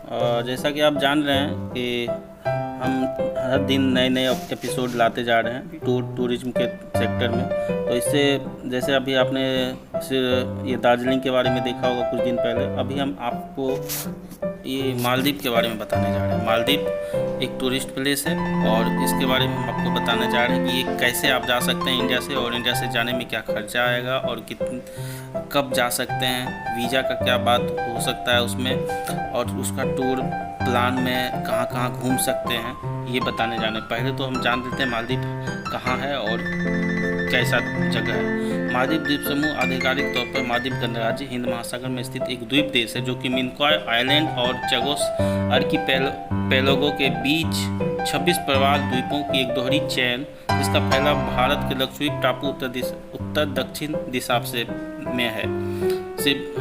जैसा कि आप जान रहे हैं कि हम हर दिन नए नए एपिसोड लाते जा रहे हैं टूरिज्म के सेक्टर में। तो इससे जैसे अभी आपने ये दार्जिलिंग के बारे में देखा होगा कुछ दिन पहले, अभी हम आपको ये मालदीव के बारे में बताने जा रहे हैं। मालदीव एक टूरिस्ट प्लेस है और इसके बारे में हम आपको बताने जा रहे हैं कि ये कैसे आप जा सकते हैं इंडिया से, और इंडिया से जाने में क्या खर्चा आएगा और कब जा सकते हैं, वीज़ा का क्या बात हो सकता है उसमें, और उसका टूर प्लान में कहाँ कहाँ घूम सकते हैं, ये बताने जाने। पहले तो हम जान लेते हैं मालदीव कहाँ है और कैसा जगह है। मालदीव द्वीप समूह आधिकारिक तौर पर मालदीव गणराज्य हिंद महासागर में स्थित एक द्वीप देश है जो कि मिनिकॉय आइलैंड और चगोस आर्किपेलागो के बीच 26 प्रवाल द्वीपों की एक दोहरी चेन, जिसका फैलाव भारत के लक्षद्वीप टापू उत्तर दक्षिण दिशा से में है।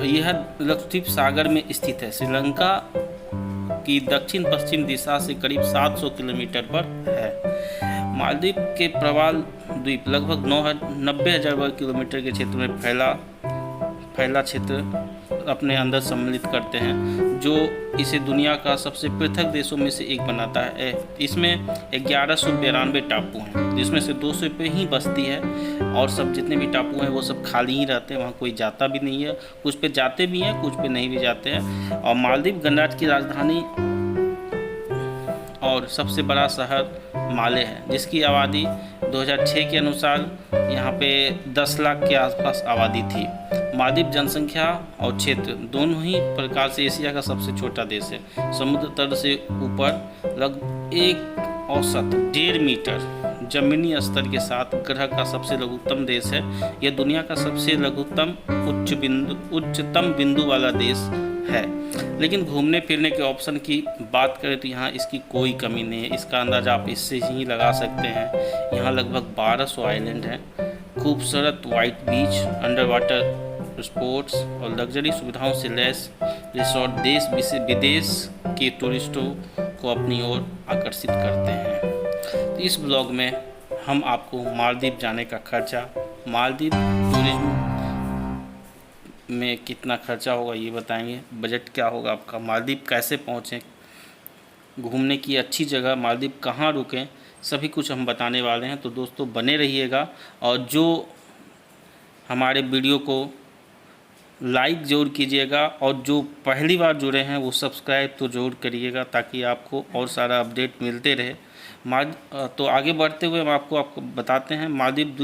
यह लक्षद्वीप सागर में स्थित है। श्रीलंका की दक्षिण पश्चिम दिशा से करीब 700 किलोमीटर पर है। मालदीव के प्रवाल द्वीप लगभग 90,000 वर्ग किलोमीटर के क्षेत्र में फैला क्षेत्र अपने अंदर सम्मिलित करते हैं, जो इसे दुनिया का सबसे पृथक देशों में से एक बनाता है। इसमें 1192 टापू हैं, जिसमें से 200 पे ही बस्ती है, और सब जितने भी टापू हैं वो सब खाली ही रहते हैं, वहाँ कोई जाता भी नहीं है। कुछ पे जाते भी हैं, कुछ पे नहीं भी जाते हैं। और मालदीव गणराज्य की राजधानी और सबसे बड़ा शहर माले है, जिसकी आबादी 2006 के अनुसार यहाँ पे 10 लाख के आसपास आबादी थी। मालदीव जनसंख्या और क्षेत्र दोनों ही प्रकार से एशिया का सबसे छोटा देश है। समुद्र तल से ऊपर लगभग एक औसत 1.5 मीटर जमीनी स्तर के साथ ग्रह का सबसे लघुत्तम देश है। यह दुनिया का सबसे लघुत्तम उच्चतम बिंदु वाला देश है। लेकिन घूमने फिरने के ऑप्शन की बात करें तो यहाँ इसकी कोई कमी नहीं है। इसका अंदाज़ा आप इससे ही लगा सकते हैं। यहाँ लगभग 1200 आइलैंड हैं, खूबसूरत वाइट बीच, अंडर वाटर स्पोर्ट्स और लग्जरी सुविधाओं से लैस रिसोर्ट देश विदेश के टूरिस्टों को अपनी ओर आकर्षित करते हैं। तो इस ब्लॉग में हम आपको मालदीव जाने का खर्चा, मालदीव टूरिज्म में कितना खर्चा होगा ये बताएंगे, बजट क्या होगा आपका, मालदीव कैसे पहुँचें, घूमने की अच्छी जगह मालदीव कहाँ रुकें, सभी कुछ हम बताने वाले हैं। तो दोस्तों बने रहिएगा, और जो हमारे वीडियो को लाइक ज़रूर कीजिएगा, और जो पहली बार जुड़े हैं वो सब्सक्राइब तो ज़रूर करिएगा, ताकि आपको और सारा अपडेट मिलते रहे। तो आगे बढ़ते हुए हम आपको बताते हैं। मालदीव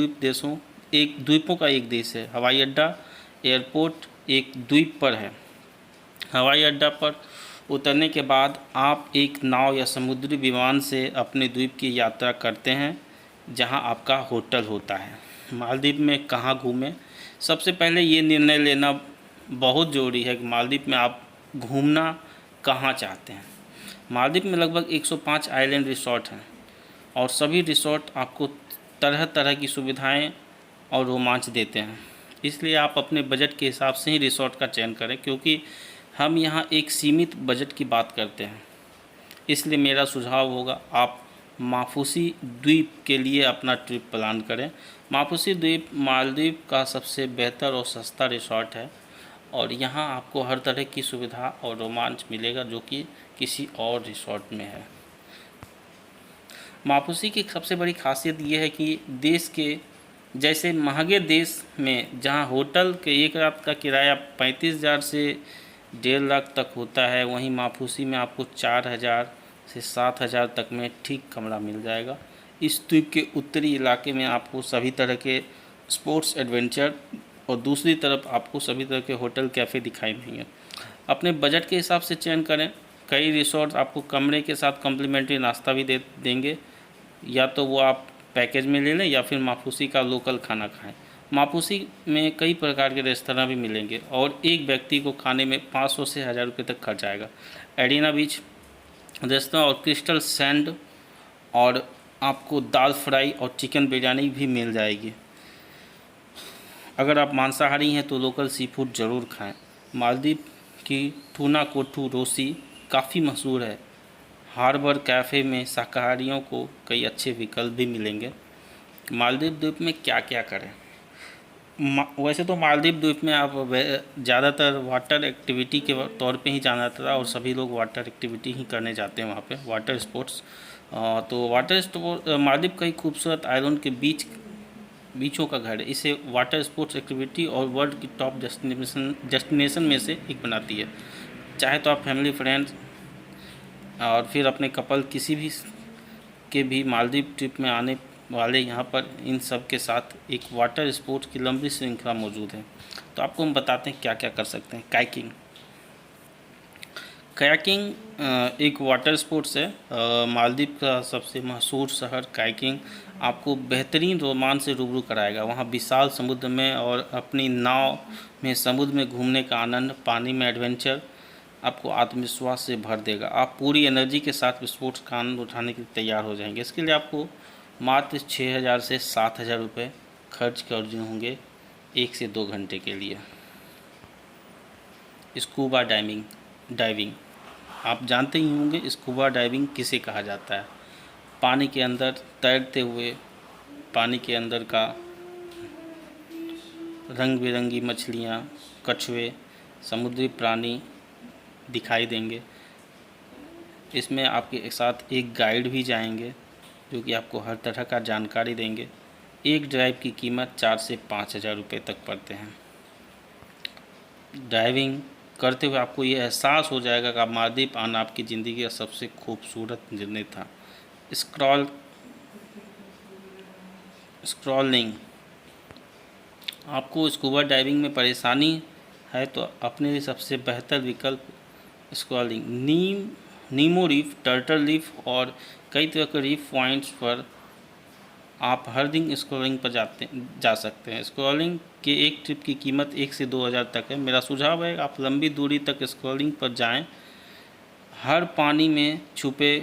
द्वीपों का एक देश है। हवाई अड्डा, एयरपोर्ट एक द्वीप पर है। हवाई अड्डा पर उतरने के बाद आप एक नाव या समुद्री विमान से अपने द्वीप की यात्रा करते हैं, जहां आपका होटल होता है। मालदीव में कहाँ घूमें, सबसे पहले ये निर्णय लेना बहुत ज़रूरी है कि मालदीव में आप घूमना कहाँ चाहते हैं। मालदीव में लगभग 105 आइलैंड रिसोर्ट हैं, और सभी रिसोर्ट आपको तरह तरह की सुविधाएं और रोमांच देते हैं। इसलिए आप अपने बजट के हिसाब से ही रिसोर्ट का चयन करें, क्योंकि हम यहाँ एक सीमित बजट की बात करते हैं। इसलिए मेरा सुझाव होगा आप माफूसी द्वीप के लिए अपना ट्रिप प्लान करें। माफूसी द्वीप मालदीव का सबसे बेहतर और सस्ता रिसोर्ट है, और यहाँ आपको हर तरह की सुविधा और रोमांच मिलेगा जो कि किसी और रिसोर्ट में है। माफूसी की सबसे बड़ी खासियत ये है कि देश के जैसे महंगे देश में जहाँ होटल के एक रात का किराया 35,000 से 1.5 लाख तक होता है, वहीं माफूसी में आपको 4,000 से 7,000 तक में ठीक कमरा मिल जाएगा। इस द्वीप के उत्तरी इलाके में आपको सभी तरह के स्पोर्ट्स एडवेंचर, और दूसरी तरफ आपको सभी तरह के होटल कैफ़े दिखाई देंगे। अपने बजट के हिसाब से चयन करें। कई रिसोर्ट आपको कमरे के साथ कम्प्लीमेंट्री नाश्ता भी देंगे, या तो वो आप पैकेज में ले लें या फिर माफूसी का लोकल खाना खाएं। माफूसी में कई प्रकार के रेस्तरां भी मिलेंगे, और एक व्यक्ति को खाने में 500 से 1000 रुपये तक खर्च आएगा। एडिना बीच रेस्तरां और क्रिस्टल सैंड, और आपको दाल फ्राई और चिकन बिरयानी भी मिल जाएगी। अगर आप मांसाहारी हैं तो लोकल सी फूड ज़रूर खाएं। मालदीव की टूना कोठू रोसी काफ़ी मशहूर है। हार्बर कैफ़े में शाकाहारियों को कई अच्छे विकल्प भी मिलेंगे। मालदीव द्वीप में क्या क्या करें। वैसे तो मालदीव द्वीप में आप ज़्यादातर वाटर एक्टिविटी के तौर पे ही जाना जाता था और सभी लोग वाटर एक्टिविटी ही करने जाते हैं वहाँ पे, वाटर स्पोर्ट्स। तो वाटर स्पोर्ट मालदीव कई खूबसूरत आइलैंड के बीचों का घर है। इसे वाटर स्पोर्ट्स एक्टिविटी और वर्ल्ड की टॉप डेस्टिनेशन में से एक बनाती है। चाहे तो आप फैमिली, फ्रेंड्स और फिर अपने कपल किसी भी के भी मालदीव ट्रिप में आने वाले यहाँ पर इन सब के साथ एक वाटर स्पोर्ट्स की लंबी श्रृंखला मौजूद है। तो आपको हम बताते हैं क्या क्या कर सकते हैं। कायाकिंग। कायाकिंग एक वाटर स्पोर्ट्स है। मालदीव का सबसे मशहूर शहर कायाकिंग आपको बेहतरीन रोमांच से रूबरू कराएगा। वहाँ विशाल समुद्र में और अपनी नाव में समुद्र में घूमने का आनंद, पानी में एडवेंचर आपको आत्मविश्वास से भर देगा। आप पूरी एनर्जी के साथ स्पोर्ट्स का आनंद उठाने के लिए तैयार हो जाएंगे। इसके लिए आपको मात्र 6,000 से 7,000 रुपये खर्च करने होंगे 1 से 2 घंटे के लिए। स्कूबा डाइविंग आप जानते ही होंगे स्कूबा डाइविंग किसे कहा जाता है। पानी के अंदर तैरते हुए पानी के अंदर का रंग बिरंगी मछलियाँ, कछुए, समुद्री प्राणी दिखाई देंगे। इसमें आपके साथ एक गाइड भी जाएंगे जो कि आपको हर तरह का जानकारी देंगे। एक ड्राइव की कीमत 4 से 5,000 रुपये तक पड़ते हैं। ड्राइविंग करते हुए आपको ये एहसास हो जाएगा कि आप मालदीव आना आपकी ज़िंदगी का सबसे खूबसूरत निर्णय था। स्क्रॉलिंग आपको स्कूबा डाइविंग में परेशानी है तो अपने लिए सबसे बेहतर विकल्प स्क्रॉलिंग, नीमो रीफ, टर्टल रीफ और कई तरह के रीफ पॉइंट्स पर आप हर दिन स्क्रॉलिंग पर जा सकते हैं। स्क्रॉलिंग के एक ट्रिप की कीमत 1 से 2,000 तक है। मेरा सुझाव है आप लंबी दूरी तक स्क्रॉलिंग पर जाएं। हर पानी में छुपे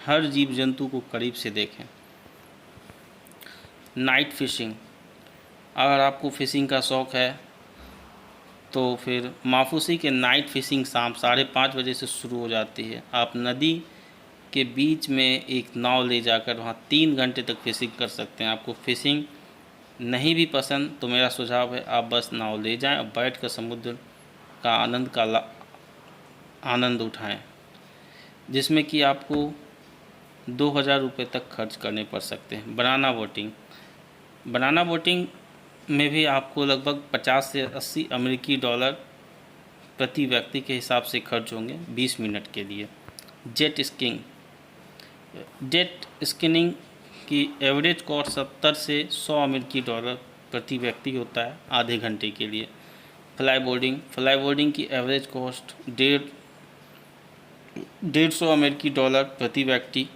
हर जीव जंतु को करीब से देखें। नाइट फिशिंग, अगर आपको फिशिंग का शौक़ है तो फिर माफूसी के नाइट फिशिंग शाम 5:30 बजे से शुरू हो जाती है। आप नदी के बीच में एक नाव ले जाकर वहाँ 3 घंटे तक फिशिंग कर सकते हैं। आपको फिशिंग नहीं भी पसंद तो मेरा सुझाव है आप बस नाव ले जाएं और बैठ कर समुद्र का आनंद उठाएं, जिसमें कि आपको 2,000 रुपये तक खर्च करने पड़ सकते हैं। बनाना बोटिंग में भी आपको लगभग 50 से 80 अमेरिकी डॉलर प्रति व्यक्ति के हिसाब से खर्च होंगे 20 मिनट के लिए। जेट स्कीइंग की एवरेज कॉस्ट 70 से 100 अमेरिकी डॉलर प्रति व्यक्ति होता है आधे घंटे के लिए। फ्लाई बोर्डिंग की एवरेज कॉस्ट 150 अमेरिकी डॉलर प्रति व्यक्ति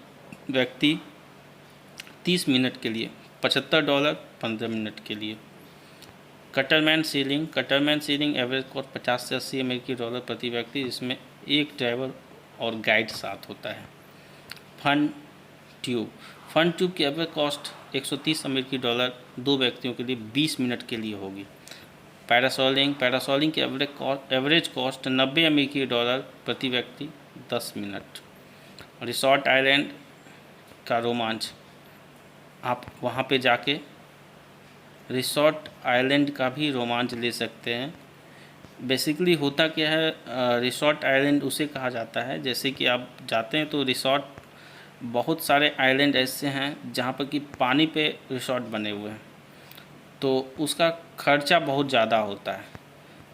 30 मिनट के लिए, $75 15 मिनट के लिए। कटरमैन सीलिंग एवरेज कॉस्ट 50 से 80 अमेरिकी डॉलर प्रति व्यक्ति, जिसमें एक ड्राइवर और गाइड साथ होता है। फन ट्यूब की एवरेज कॉस्ट 130 अमेरिकी डॉलर 2 व्यक्तियों के लिए 20 मिनट के लिए होगी। पैरासोलिंग की एवरेज कॉस्ट 90 अमेरिकी डॉलर प्रति व्यक्ति 10 मिनट। रिसॉर्ट आइलैंड का रोमांच, आप वहाँ पे जाके रिसॉर्ट आइलैंड का भी रोमांच ले सकते हैं। बेसिकली होता क्या है, रिसॉर्ट आइलैंड उसे कहा जाता है जैसे कि आप जाते हैं तो रिसॉर्ट, बहुत सारे आइलैंड ऐसे हैं जहाँ पर कि पानी पे रिसॉर्ट बने हुए हैं, तो उसका खर्चा बहुत ज़्यादा होता है।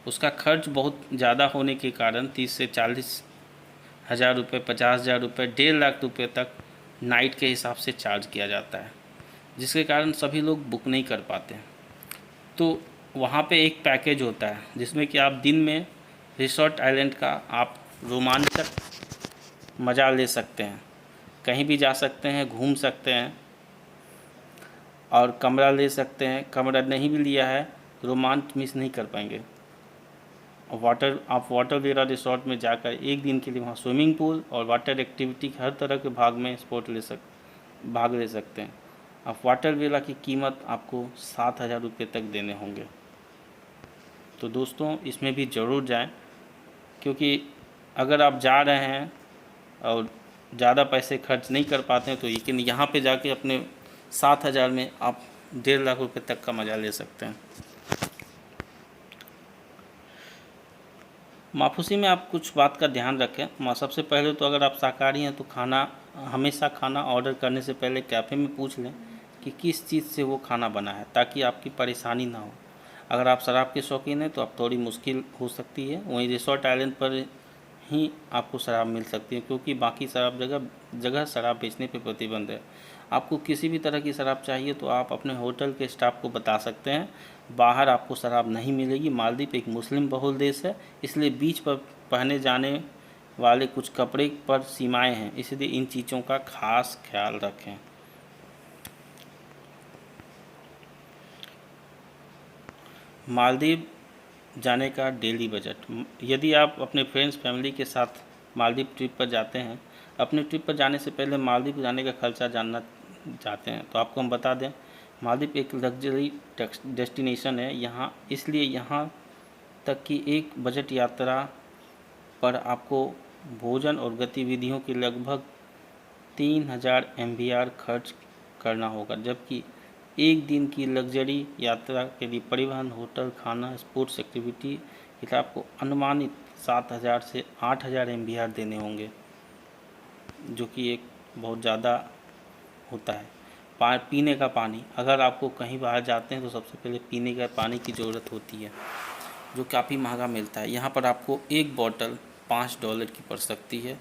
उसका खर्च बहुत ज़्यादा होने के कारण 30 से 40 हज़ार रुपये, 50,000 रुपये, 1.5 लाख रुपये तक नाइट के हिसाब से चार्ज किया जाता है, जिसके कारण सभी लोग बुक नहीं कर पाते हैं। तो वहाँ पे एक पैकेज होता है जिसमें कि आप दिन में रिसॉर्ट आइलैंड का आप रोमांचक मज़ा ले सकते हैं, कहीं भी जा सकते हैं, घूम सकते हैं और कमरा ले सकते हैं। कमरा नहीं भी लिया है रोमांच मिस नहीं कर पाएंगे। आप वाटर वेरा रिसॉर्ट में जाकर एक दिन के लिए वहाँ स्विमिंग पूल और वाटर एक्टिविटी हर तरह के भाग ले सकते हैं। अब वाटर वेला की कीमत आपको 7,000 रुपये तक देने होंगे। तो दोस्तों इसमें भी ज़रूर जाएं, क्योंकि अगर आप जा रहे हैं और ज़्यादा पैसे खर्च नहीं कर पाते हैं तो लेकिन यहाँ पे जाके अपने 7,000 में आप 1.5 लाख रुपये तक का मज़ा ले सकते हैं। माफूसी में आप कुछ बात का ध्यान रखें। सबसे पहले तो अगर आप शाकाहारी हैं तो हमेशा खाना ऑर्डर करने से पहले कैफ़े में पूछ लें कि किस चीज़ से वो खाना बना है, ताकि आपकी परेशानी ना हो। अगर आप शराब के शौकीन हैं तो आप थोड़ी मुश्किल हो सकती है। वहीं रिसोर्ट आइलैंड पर ही आपको शराब मिल सकती है, क्योंकि बाकी शराब जगह शराब बेचने पर प्रतिबंध है। आपको किसी भी तरह की शराब चाहिए तो आप अपने होटल के स्टाफ को बता सकते हैं। बाहर आपको शराब नहीं मिलेगी। मालदीव एक मुस्लिम बहुल देश है, इसलिए बीच पर पहने जाने वाले कुछ कपड़े पर सीमाएं हैं, इसलिए इन चीज़ों का खास ख्याल रखें। मालदीव जाने का डेली बजट। यदि आप अपने फ्रेंड्स फैमिली के साथ मालदीव ट्रिप पर जाते हैं, अपने ट्रिप पर जाने से पहले मालदीव जाने का खर्चा जानना चाहते हैं तो आपको हम बता दें, मालदीव एक लग्जरी डेस्टिनेशन है यहाँ, इसलिए यहाँ तक कि एक बजट यात्रा पर आपको भोजन और गतिविधियों की लगभग 3000 MBR खर्च करना होगा, जबकि एक दिन की लग्जरी यात्रा के लिए परिवहन, होटल, खाना, स्पोर्ट्स एक्टिविटी के लिए आपको अनुमानित 7000 से 8000 MBR देने होंगे, जो कि एक बहुत ज़्यादा होता है। पीने का पानी, अगर आपको कहीं बाहर जाते हैं तो सबसे पहले पीने का पानी की ज़रूरत होती है, जो काफ़ी महंगा मिलता है। यहाँ पर आपको एक बोतल $5 की पड़ सकती है,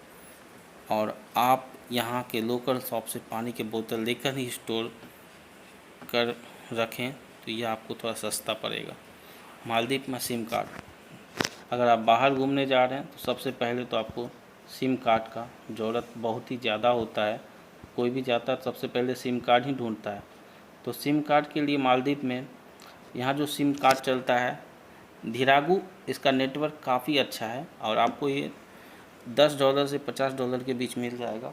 और आप यहाँ के लोकल शॉप से पानी की बोतल लेकर ही स्टोर कर रखें तो यह आपको थोड़ा सस्ता पड़ेगा। मालदीव में सिम कार्ड, अगर आप बाहर घूमने जा रहे हैं तो सबसे पहले तो आपको सिम कार्ड का ज़रूरत बहुत ही ज़्यादा होता है। कोई भी जाता है सबसे पहले सिम कार्ड ही ढूंढता है। तो सिम कार्ड के लिए मालदीव में यहाँ जो सिम कार्ड चलता है धीरागु, इसका नेटवर्क काफ़ी अच्छा है और आपको ये $10 से $50 के बीच मिल जाएगा।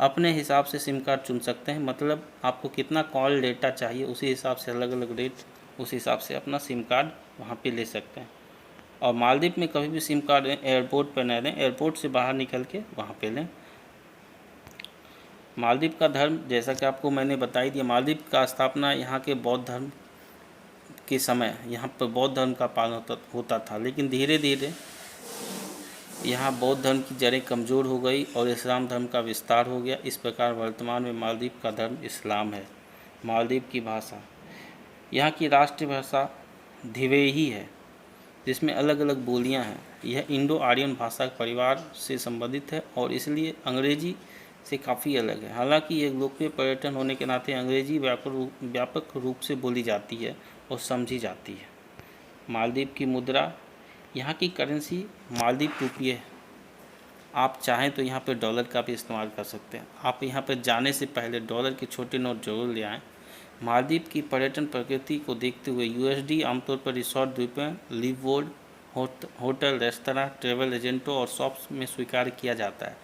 अपने हिसाब से सिम कार्ड चुन सकते हैं, मतलब आपको कितना कॉल डेटा चाहिए उसी हिसाब से अलग अलग रेट, उस हिसाब से अपना सिम कार्ड वहाँ पे ले सकते हैं। और मालदीव में कभी भी सिम कार्ड एयरपोर्ट पर न लें, एयरपोर्ट से बाहर निकल के वहाँ पे लें। मालदीव का धर्म, जैसा कि आपको मैंने बता ही दिया, मालदीव का स्थापना यहाँ के बौद्ध धर्म के समय यहाँ पर बौद्ध धर्म का पालन होता था, लेकिन धीरे धीरे यहाँ बौद्ध धर्म की जड़ें कमज़ोर हो गई और इस्लाम धर्म का विस्तार हो गया। इस प्रकार वर्तमान में मालदीव का धर्म इस्लाम है। मालदीव की भाषा, यहाँ की राष्ट्रीय भाषा धिवेही है, जिसमें अलग अलग बोलियाँ हैं। यह इंडो आर्यन भाषा परिवार से संबंधित है और इसलिए अंग्रेजी से काफ़ी अलग है। हालांकि ये लोकप्रिय पर्यटन होने के नाते अंग्रेजी व्यापक रूप से बोली जाती है और समझी जाती है। मालदीव की मुद्रा, यहाँ की करेंसी मालदीव रुपये है। आप चाहें तो यहाँ पर डॉलर का भी इस्तेमाल कर सकते हैं। आप यहाँ पर जाने से पहले डॉलर के छोटे नोट जरूर ले आएँ। मालदीव की पर्यटन प्रकृति को देखते हुए USD आमतौर पर रिसोर्ट द्वीपों, live board, hotel, restaurant, travel एजेंटों और शॉप्स में स्वीकार किया जाता है।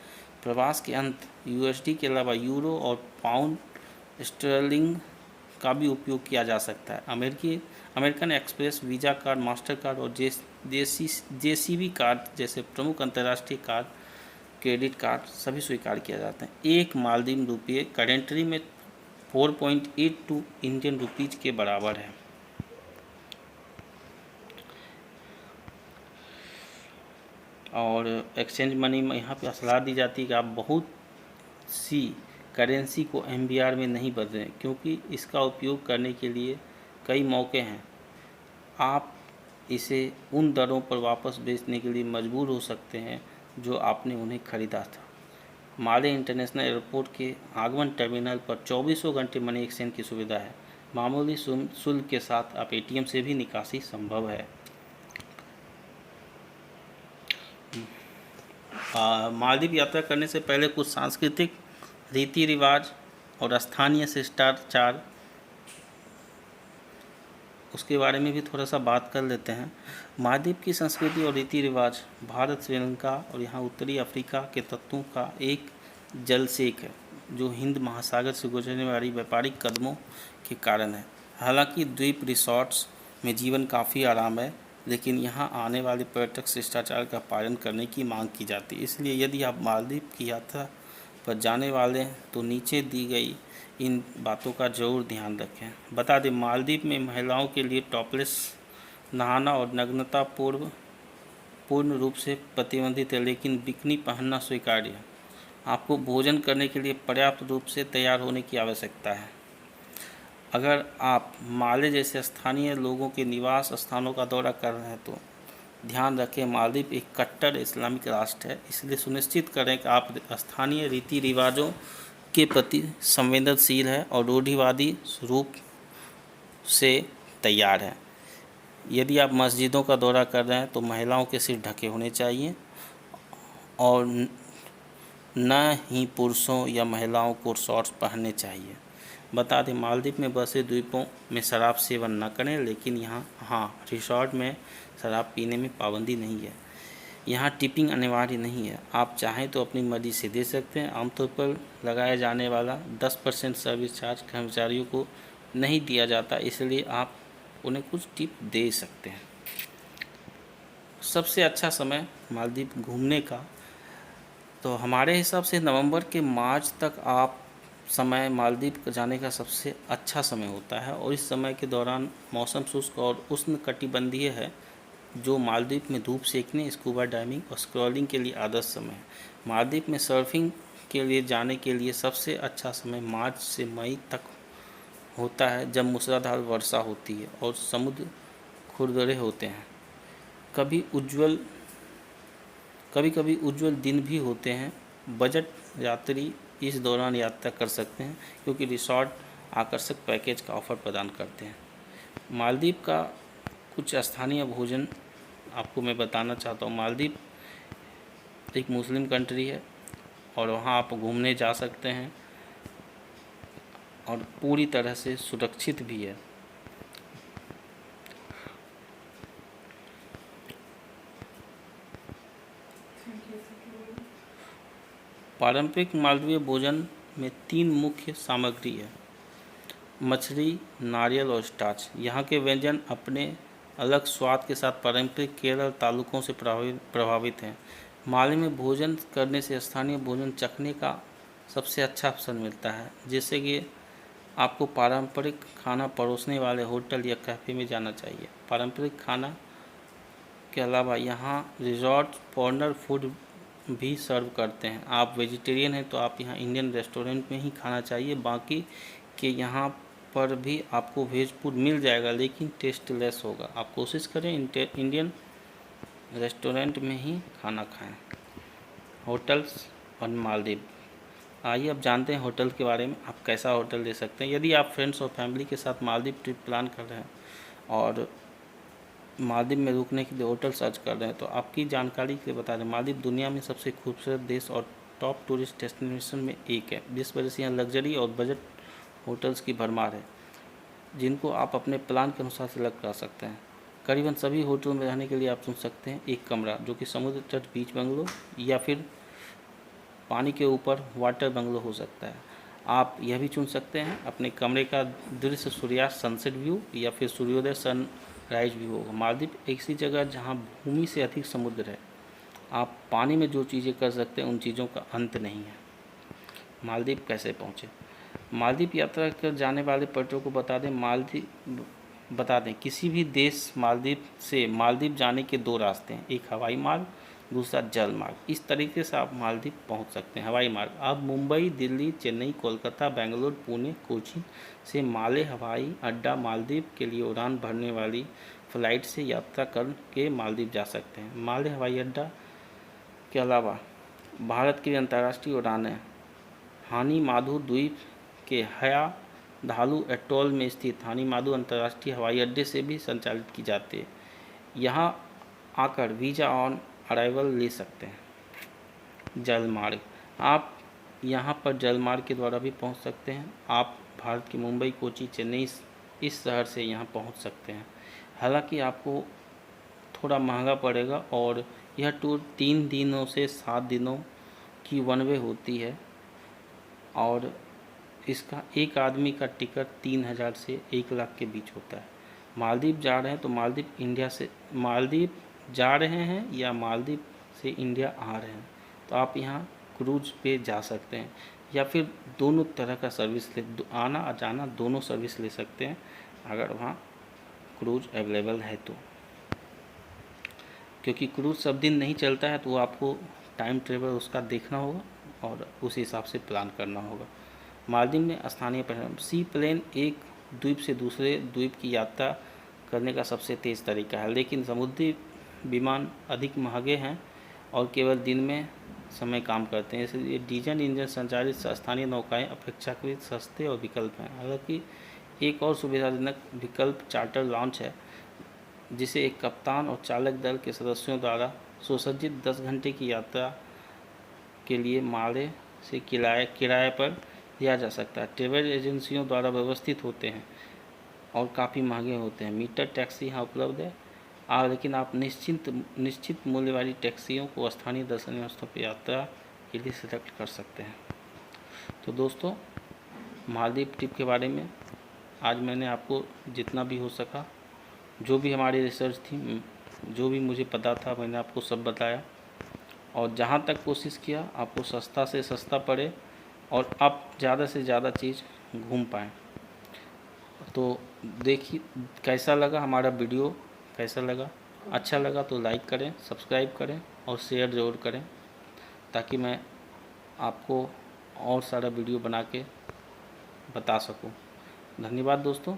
प्रवास के अंत USD के अलावा यूरो और पाउंड स्टर्लिंग का भी उपयोग किया जा सकता है। American express, visa card, master card और JCB कार्ड जैसे प्रमुख अंतर्राष्ट्रीय कार्ड, क्रेडिट कार्ड सभी स्वीकार किया जाते हैं। एक मालदीव रुपये करेंटरी में 4.82 इंडियन रुपीज़ के बराबर है। और एक्सचेंज मनी में यहाँ पे सलाह दी जाती है कि आप बहुत सी करेंसी को MBR में नहीं बदलें, क्योंकि इसका उपयोग करने के लिए कई मौके हैं। आप इसे उन दरों पर वापस बेचने के लिए मजबूर हो सकते हैं जो आपने उन्हें खरीदा था। माले इंटरनेशनल एयरपोर्ट के आगमन टर्मिनल पर 24 घंटे मनी एक्सचेंज की सुविधा है। मामूली शुल्क के साथ आप ATM से भी निकासी संभव है। मालदीव यात्रा करने से पहले कुछ सांस्कृतिक रीति रिवाज और स्थानीय शिष्टाचार, उसके बारे में भी थोड़ा सा बात कर लेते हैं। मालदीव की संस्कृति और रीति रिवाज भारत, श्रीलंका और यहाँ उत्तरी अफ्रीका के तत्वों का एक जलसेक है, जो हिंद महासागर से गुजरने वाली व्यापारिक कदमों के कारण है। हालांकि द्वीप रिसॉर्ट्स में जीवन काफ़ी आराम है, लेकिन यहाँ आने वाले पर्यटक शिष्टाचार का पालन करने की मांग की जाती है। इसलिए यदि आप मालदीव की यात्रा पर जाने वाले हैं तो नीचे दी गई इन बातों का जरूर ध्यान रखें। बता दें, मालदीव में महिलाओं के लिए टॉपलेस नहाना और नग्नता पूर्व पूर्ण रूप से प्रतिबंधित है, लेकिन बिकनी पहनना स्वीकार्य है। आपको भोजन करने के लिए पर्याप्त रूप से तैयार होने की आवश्यकता है। अगर आप माले जैसे स्थानीय लोगों के निवास स्थानों का दौरा कर रहे हैं तो ध्यान रखें, मालदीव एक कट्टर इस्लामिक राष्ट्र है, इसलिए सुनिश्चित करें कि आप स्थानीय रीति रिवाजों के प्रति संवेदनशील है और रूढ़िवादी रूप से तैयार है। यदि आप मस्जिदों का दौरा कर रहे हैं तो महिलाओं के सिर ढके होने चाहिए और न ही पुरुषों या महिलाओं को शॉर्ट्स पहनने चाहिए। बता दें, मालदीव में बसे द्वीपों में शराब सेवन न करें, लेकिन यहाँ रिसॉर्ट में शराब पीने में पाबंदी नहीं है। यहाँ टिपिंग अनिवार्य नहीं है, आप चाहें तो अपनी मर्जी से दे सकते हैं। आमतौर पर लगाया जाने वाला 10% सर्विस चार्ज कर्मचारियों को नहीं दिया जाता, इसलिए आप उन्हें कुछ टिप दे सकते हैं। सबसे अच्छा समय मालदीव घूमने का तो हमारे हिसाब से नवंबर के मार्च तक आप समय मालदीव जाने का सबसे अच्छा समय होता है, और इस समय के दौरान मौसम शुष्क और उष्णकटिबंधीय है, जो मालदीव में धूप सेकने, स्कूबा डाइविंग और स्क्रॉलिंग के लिए आदर्श समय है। मालदीव में सर्फिंग के लिए जाने के लिए सबसे अच्छा समय मार्च से मई तक होता है, जब मूसलाधार वर्षा होती है और समुद्र खुरदरे होते हैं। कभी कभी उज्ज्वल दिन भी होते हैं। बजट यात्री इस दौरान यात्रा कर सकते हैं, क्योंकि रिसॉर्ट आकर्षक पैकेज का ऑफर प्रदान करते हैं। मालदीव का कुछ स्थानीय भोजन आपको मैं बताना चाहता हूँ। मालदीव एक मुस्लिम कंट्री है और वहाँ आप घूमने जा सकते हैं और पूरी तरह से सुरक्षित भी है। पारंपरिक मालदीय भोजन में 3 मुख्य सामग्री है: मछली, नारियल और स्टार्च। यहाँ के व्यंजन अपने अलग स्वाद के साथ पारंपरिक केरल तालुकों से प्रभावित हैं। माले में भोजन करने से स्थानीय भोजन चखने का सबसे अच्छा अवसर मिलता है, जैसे कि आपको पारंपरिक खाना परोसने वाले होटल या कैफ़े में जाना चाहिए। पारंपरिक खाना के अलावा यहाँ रिजॉर्ट फॉरेनर फूड भी सर्व करते हैं। आप वेजिटेरियन हैं तो आप यहाँ इंडियन रेस्टोरेंट में ही खाना चाहिए। बाकी के यहाँ पर भी आपको वेज फूड मिल जाएगा, लेकिन टेस्टलेस होगा। आप कोशिश करें इंडियन रेस्टोरेंट में ही खाना खाएं। होटल्स और मालदीव। आइए अब जानते हैं होटल के बारे में, आप कैसा होटल ले सकते हैं। यदि आप फ्रेंड्स और फैमिली के साथ मालदीव ट्रिप प्लान कर रहे हैं और मालदीव में रुकने के लिए होटल सर्च कर रहे हैं, तो आपकी जानकारी के लिए बता दें, मालदीव दुनिया में सबसे खूबसूरत देश और टॉप टूरिस्ट डेस्टिनेशन में एक है, जिस वजह से यहाँ लग्जरी और बजट होटल्स की भरमार है, जिनको आप अपने प्लान के अनुसार सेलेक्ट कर सकते हैं। करीबन सभी होटलों में रहने के लिए आप चुन सकते हैं एक कमरा, जो कि समुद्र तट बीच बंगलो या फिर पानी के ऊपर वाटर बंगलो हो सकता है। आप यह भी चुन सकते हैं अपने कमरे का दृश्य सूर्यास्त सनसेट व्यू या फिर सूर्योदय सनराइज व्यू होगा। मालदीव एक ऐसी जगह जहां भूमि से अधिक समुद्र है। आप पानी में जो चीज़ें कर सकते हैं उन चीज़ों का अंत नहीं है। मालदीव कैसे पहुँचे? मालदीव यात्रा कर जाने वाले पर्यटकों को बता दें किसी भी देश मालदीव जाने के 2 रास्ते हैं, एक हवाई मार्ग, दूसरा जल मार्ग। इस तरीके से आप मालदीव पहुंच सकते हैं। हवाई मार्ग, आप मुंबई, दिल्ली, चेन्नई, कोलकाता, बेंगलुरु, पुणे, कोचीन से माले हवाई अड्डा मालदीव के लिए उड़ान भरने वाली फ़्लाइट से यात्रा करके मालदीव जा सकते हैं। माले हवाई अड्डा के अलावा भारत की अंतर्राष्ट्रीय उड़ानें हानी माधु द्वीप के हया धालू एटोल में स्थित हानी माधु अंतर्राष्ट्रीय हवाई अड्डे से भी संचालित की जाती है। यहाँ आकर वीज़ा ऑन अराइवल ले सकते हैं। जल मार्ग, आप यहाँ पर जल मार्ग के द्वारा भी पहुँच सकते हैं। आप भारत के मुंबई, कोची, चेन्नई इस शहर से यहाँ पहुँच सकते हैं। हालांकि आपको थोड़ा महंगा पड़ेगा और यह टूर 3 दिनों से 7 दिनों की वन वे होती है और इसका एक आदमी का टिकट 3000 से 1 लाख के बीच होता है। मालदीव जा रहे हैं तो मालदीव जा रहे हैं या मालदीव से इंडिया आ रहे हैं तो आप यहाँ क्रूज पे जा सकते हैं या फिर दोनों तरह का सर्विस आना और जाना दोनों सर्विस ले सकते हैं अगर वहाँ क्रूज अवेलेबल है तो। क्योंकि क्रूज़ सब दिन नहीं चलता है, तो वो आपको टाइम ट्रेवल उसका देखना होगा और उस हिसाब से प्लान करना होगा। मालदीव में स्थानीय पर्यटन सी प्लेन एक द्वीप से दूसरे द्वीप की यात्रा करने का सबसे तेज़ तरीका है, लेकिन समुद्री विमान अधिक महंगे हैं और केवल दिन में समय काम करते हैं, इसलिए डीजल इंजन संचालित स्थानीय नौकाएं अपेक्षाकृत सस्ते और विकल्प हैं। हालांकि एक और सुविधाजनक विकल्प चार्टर लॉन्च है, जिसे एक कप्तान और चालक दल के सदस्यों द्वारा सुसज्जित 10 घंटे की यात्रा के लिए माले से किराए पर दिया जा सकता है। ट्रैवल एजेंसियों द्वारा व्यवस्थित होते हैं और काफ़ी महंगे होते हैं। मीटर टैक्सी यहाँ उपलब्ध है, लेकिन आप निश्चित मूल्य वाली टैक्सियों को स्थानीय दर्शनीय स्थलों पर यात्रा के लिए सिलेक्ट कर सकते हैं। तो दोस्तों, मालदीव ट्रिप के बारे में आज मैंने आपको जितना भी हो सका, जो भी हमारी रिसर्च थी, जो भी मुझे पता था, मैंने आपको सब बताया और जहाँ तक कोशिश किया आपको सस्ता से सस्ता पड़े और आप ज़्यादा से ज़्यादा चीज़ घूम पाएँ। तो देखिए कैसा लगा हमारा वीडियो, कैसा लगा। अच्छा लगा तो लाइक करें, सब्सक्राइब करें और शेयर ज़रूर करें, ताकि मैं आपको और सारा वीडियो बना के बता सकूं। धन्यवाद दोस्तों।